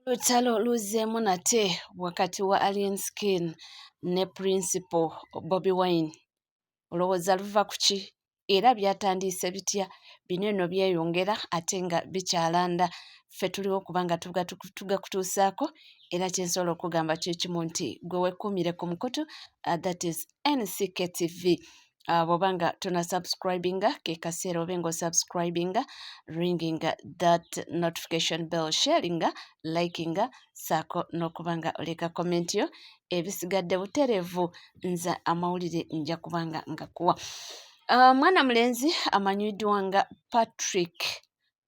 Olutalo luzzeemu nate wakati wa Alien Skin ne Principal Bobi Wine. Olowooza luva ku ki? Era byatandiise bitya? Bino eno byeyongera ate nga bikyalanda. Ffe tuliwo kubanga tugakutuusaako era kyensobola okugamba kye kimu nti gwe wekkuumire ku mukutu, that is NCK TV. Bw'oba nga tonasubscribinga ke kaseera obe ng'osubscribinga, ringinga that notification bell, sharinga, likinga, saako n'okuba nga oleka comment yo. Ebisigadde butereevu nze amawulire nja kubanga ngakuwa. Mwana mulenzi amanyiddwa nga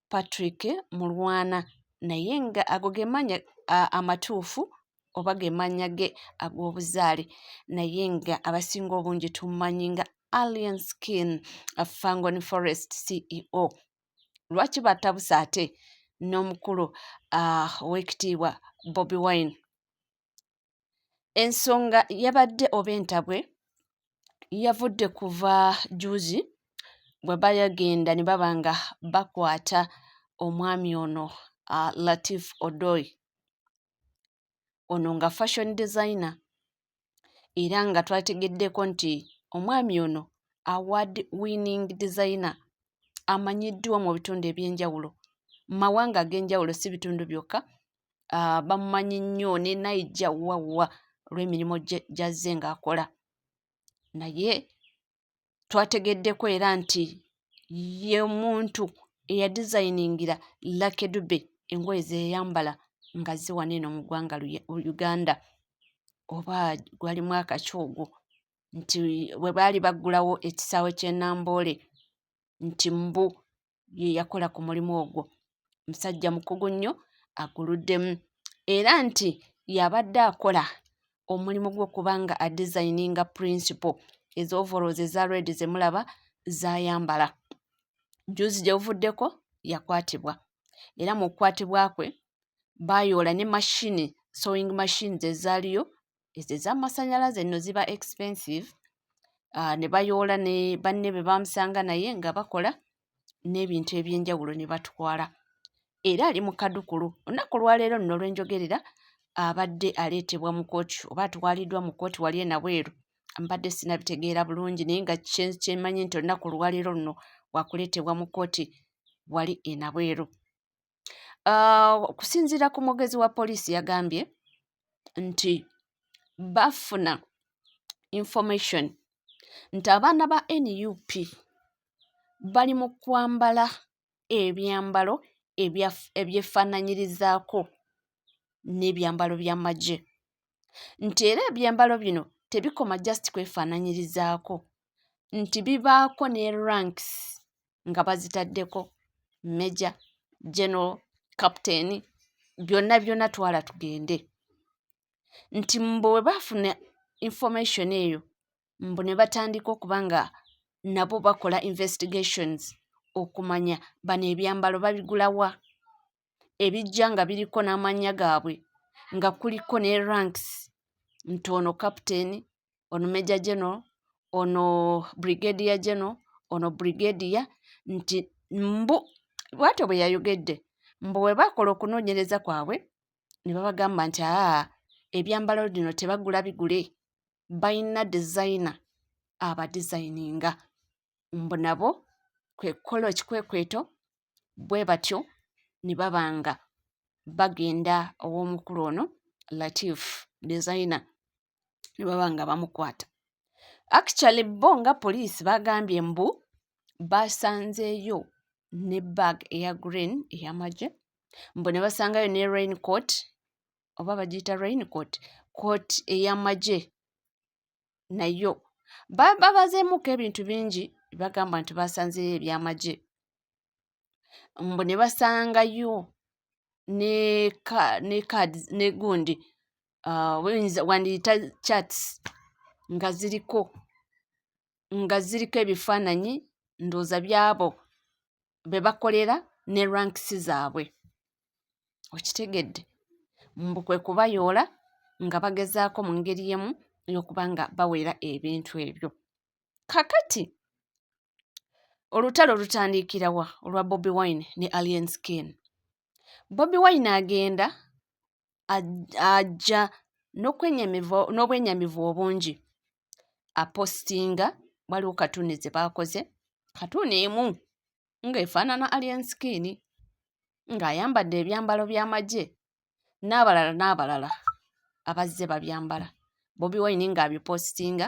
Patrick Mulwana, naye nga ago ge mannya amatuufu oba ge mannya ge ag'obuzaale, naye nga abasinga obungi tumumanyi nga Alien Skin Fangon Forest CEO. Lwaki batabuse ate n'omukulu ow'ekitiibwa Bobi Wine? Ensonga yabadde oba entabwe yavudde kuva juzi bwe bayagenda ne baba nga bakwata omwami ono Lateef Odoy, ono nga fashion designer, era nga twategeddeko nti omwami ono award winning designer, amanyiddwa mu bitundu eby'enjawulo, mawanga ag'enjawulo, si bitundu byokka. Bamumanyi nnyo ne Niger wawwa olw'emirimu gy'azze ng'akola. Naye twategeddeko era nti ye muntu eyadizayiningira Lucky Dube engoye ze yayambala nga ziwana eno mu ggwanga Uganda, oba gwali mwaka ki ogwo, nti bwe baali baggulawo ekisaawe ky'e Namboole nti mbu ye yakola ku mulimu ogwo. Musajja mukugu nnyo aguluddemu, era nti y'abadde akola omulimu gw'okuba nga adizayininga Principal ezo overalls eza red ze mulaba z'ayambala. Juzi gye buvuddeko yakwatibwa, era mu kukwatibwa kwe baayoola ne mashini, sewing machines ezaaliyo ezo ez'amasannyalaze nno ziba expensive. Ne bayoola ne banne be bamusanga naye nga bakola n'ebintu eby'enjawulo ne batwala. Era ali mu kadukulu. Olunaku lwaleero nno olw'enjogerera abadde aleetebwa mu kkooti oba atwaliddwa mu kkooti wali e Nabweru. Mbadde sinnabitegeera bulungi naye nga kyemanyi nti olunaku lwaleero luno waakuleetebwa mu kkooti wali e Nabweru. Okusinziira ku mwogezi wa poliisi yagambye nti bafuna information nti abaana ba NUP bali mu kwambala ebyambalo ebyefaananyirizaako n'ebyambalo by'amagye, nti era ebyambalo bino tebikoma just kwefaananyirizaako, nti bibaako ne ranks nga bazitaddeko Major, General, Captain, byonna byonna twala tugende. Nti mbu bwe baafuna information eyo mbu ne batandika okuba nga nabo bakola investigations okumanya bano ebyambalo babigula wa, ebijja nga biriko n'amannya gaabwe, nga kuliko ne ranks, nti ono Captain, ono Major General, ono Brigadier General, ono Brigadier, nti mbu bw'atyo bwe yayogedde, mbu bwe baakola okunoonyereza kwabwe ne babagamba nti ebyambalo bino tebagula bigule, bayina designer abadizayininga. Mbu nabo kwe kukola ekikwekweto bwe batyo ne baba nga bagenda ow'omukulu ono Lateef designer ne baba nga bamukwata. Actually bo nga poliisi bagambye mbu basanzeeyo ne bag eya green ey'amagye, mbu ne basangayo ne raincoat oba bagiyita raincoat, coat ey'amagye nayo babazeemuko ebintu bingi bagamba nti basanzeeyo eby'amagye. Mbu ne basangayo ne cards ne gundi wandiyita charts nga ziriko ebifaananyi ndowooza byabo be bakolera ne ranks zaabwe. Okitegedde? Mbu kwe kubayoola nga bagezaako mu ngeri emu y'okuba nga bawera ebintu ebyo. Kaakati olutalo lutandiikira wa olwa Bobi Wine ne Alien Skin? Bobi Wine agenda ajja n'obwenyamivu obungi apostinga waliwo katuuni ze baakoze katuuni emu ng'efaanana alien skin ng'ayambadde ebyambalo by'amagye n'abalala abazze babyambala Bobi Wine ng'abipostinga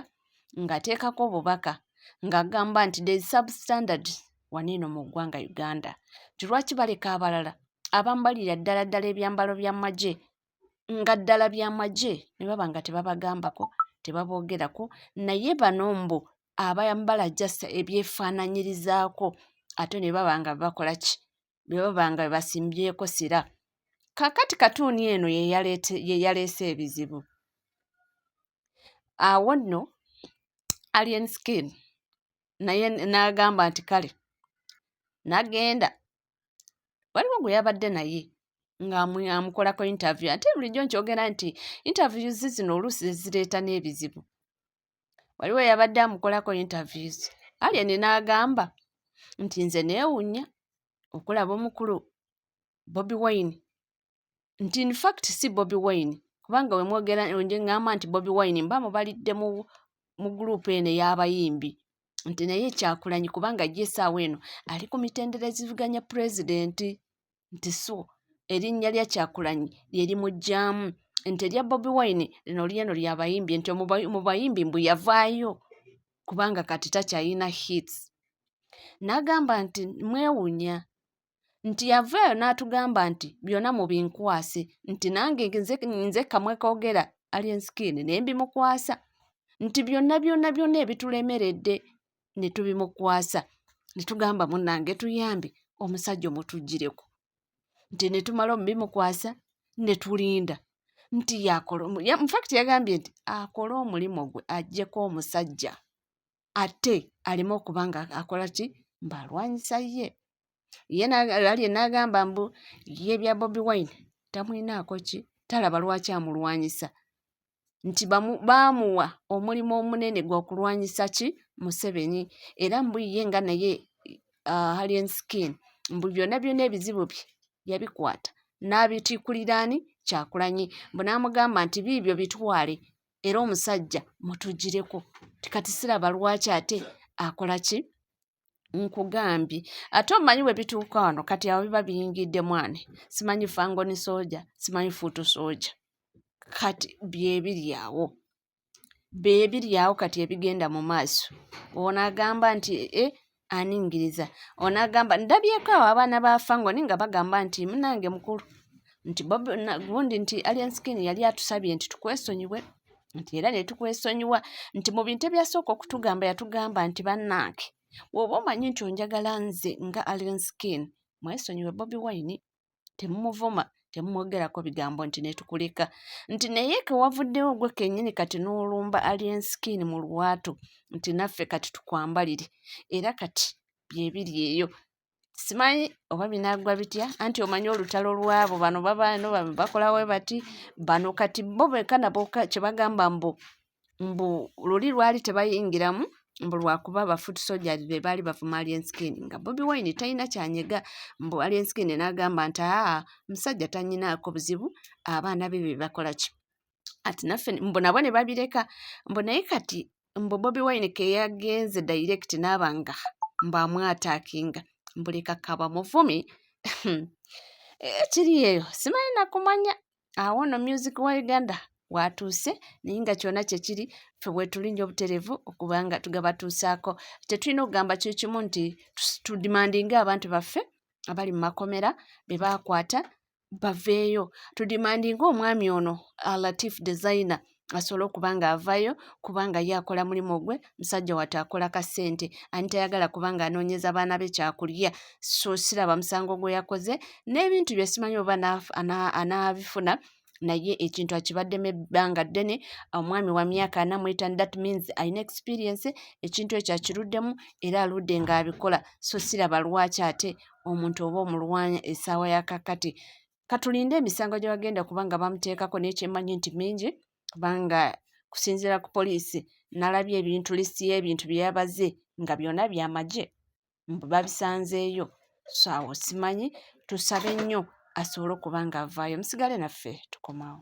ng'ateekako obubaka ng'agamba nti there is substandard wano mu ggwanga Uganda nti lwaki baleka abalala abambalira ddala ebyambalo by'amagye nga ddala by'amagye ne baba nga tebabagambako tebaboogerako naye bano mbu abayambala jasa ebyefaananyirizaako ate ne baba nga bakola ki be baba nga basimbyeko sira kakati katuuni eno ye yaleese ebizibu awo nno alien skin naye n'agamba nti kale n'agenda waliwo gwe yabadde naye ng'amukolako interview ate bulijjo nkyogera nti interviews zino oluusi zireeta n'ebizibu waliwo yabadde amukolako interviews alien n'agamba nti nze neewuunya okulaba omukulu Bobi Wine nti in fact si Bobi Wine kubanga we mwogera nje ngamba nti Bobi Wine mba mubalidde mu gurupu eno ey'abayimbi nti naye Kyagulanyi kubanga essaawa eno ali ku mitenderezivuganya pulezidenti nti so erinnya lya Kyagulanyi lye limuggyaamu nti erya Bobi Wine lino lyeno lya bayimbi nti mu bayimbi mbu yavaayo kubanga kati takyayina hits n'agamba nti mwewuunya nti yavaayo n'atugamba nti byonna mubinkwase nti nange nze kamwe koogera alien skin naye mbimukwasa nti byonna ebitulemeredde ne tubimukwasa ne tugamba munnange tuyambe omusajja omutuggyireko nti ne tumala omubimukwasa ne tulinda nti infact yagambye nti akole omulimu gwe aggyeko omusajja ate aleme okuba nga akola ki mbaalwanyisa ye n'agamba mbu ye bya Bobi Wine tamwinaako ki talaba lwaki amulwanyisa nti baamuwa omulimu omunene gw'okulwanyisa ki Museveni era mbu ye nga naye alien skin mbu byonna ebizibu bye yabikwata n'abitiikulira ani Kyagulanyi mbu n'amugamba nti biibyo bitwale era omusajja mutuggyireko tikati siraba lwaki ate akola ki nkugambye ate omanyi bwe bituuka wano kati awo biba biyingidde mwane simanyi fangoni sooja simanyi fuutu sooja kati beebiri awo kati ebigenda mu maaso ono agamba nti aningiriza ono agamba ndabyeko awo abaana ba fangoni nga bagamba nti munange mukulu nti gundi nti alien skin yali atusabye nti tukwesonyiwe nti era ne tukwesonyiwa nti mu bintu ebyasooka okutugamba yatugamba nti bannange woba omanyi nti onjagala nze nga alien skin mwesonyiwe Bobi Wine temumuvuma temumwogerako bigambo nti netukuleka nti naye kewavuddewo gwe kennyini kati n'olumba alien skin mu lwatu nti naffe kati tukwambalire era kati byebiri eyo simanyi oba binaagwa bitya anti omanyi olutalo lwabo bano babaano bakolawe bati bano kati bo beka nabo kyebagamba mbu luli lwali tebayingiramu mbu lwakuba abafuutu soja be baali bavuma alien skin nga Bobi Wine talina kyanyega mbu alien skin n'agamba nti musajja tanyinaako buzibu abaana be bakola ki ati naffe mbu nabo ne babireka mbu naye kati mbu Bobi Wine ke yagenze direct n'abanga mbu amwataakinga mbu leka kaba muvumi kiri eyo simanyi nakumanya awo no music wa Uganda watuuse naye nga kyonna kyekiri ffe bwetulinnya obutereevu okuba nga tugabatuusaako tetulina okugamba kimu nti tudimandinga abantu baffe abali mu makomera be baakwata baveeyo tudimandinga omwami ono Latif Designer asobole okuba nga avaayo kubanga ye akola mulimu gwe musajja wati akola ka ssente ani tayagala kubanga anoonyeza abaana be kyakulya so siraba musango gwe yakoze n'ebintu bye simanyi oba anaabifuna naye ekintu akibaddemu ebbanga ddene omwami wa myaka 45 that means alina experience ekintu ekyo akiruddemu era aludde ng'abikola so siraba lwaki ate omuntu oba omulwanya essaawa ya kakati katulinde emisango gye bagenda kubanga bamuteekako n'ekyemanyi nti mingi kubanga kusinziira ku poliisi nalabye ebintu lisiti y'ebintu bye yabaze nga byonna byamagye babisanzeeyo so awo simanyi tusabe nnyo asobole okuba ng'avaayo. Musigale naffe tukomawo.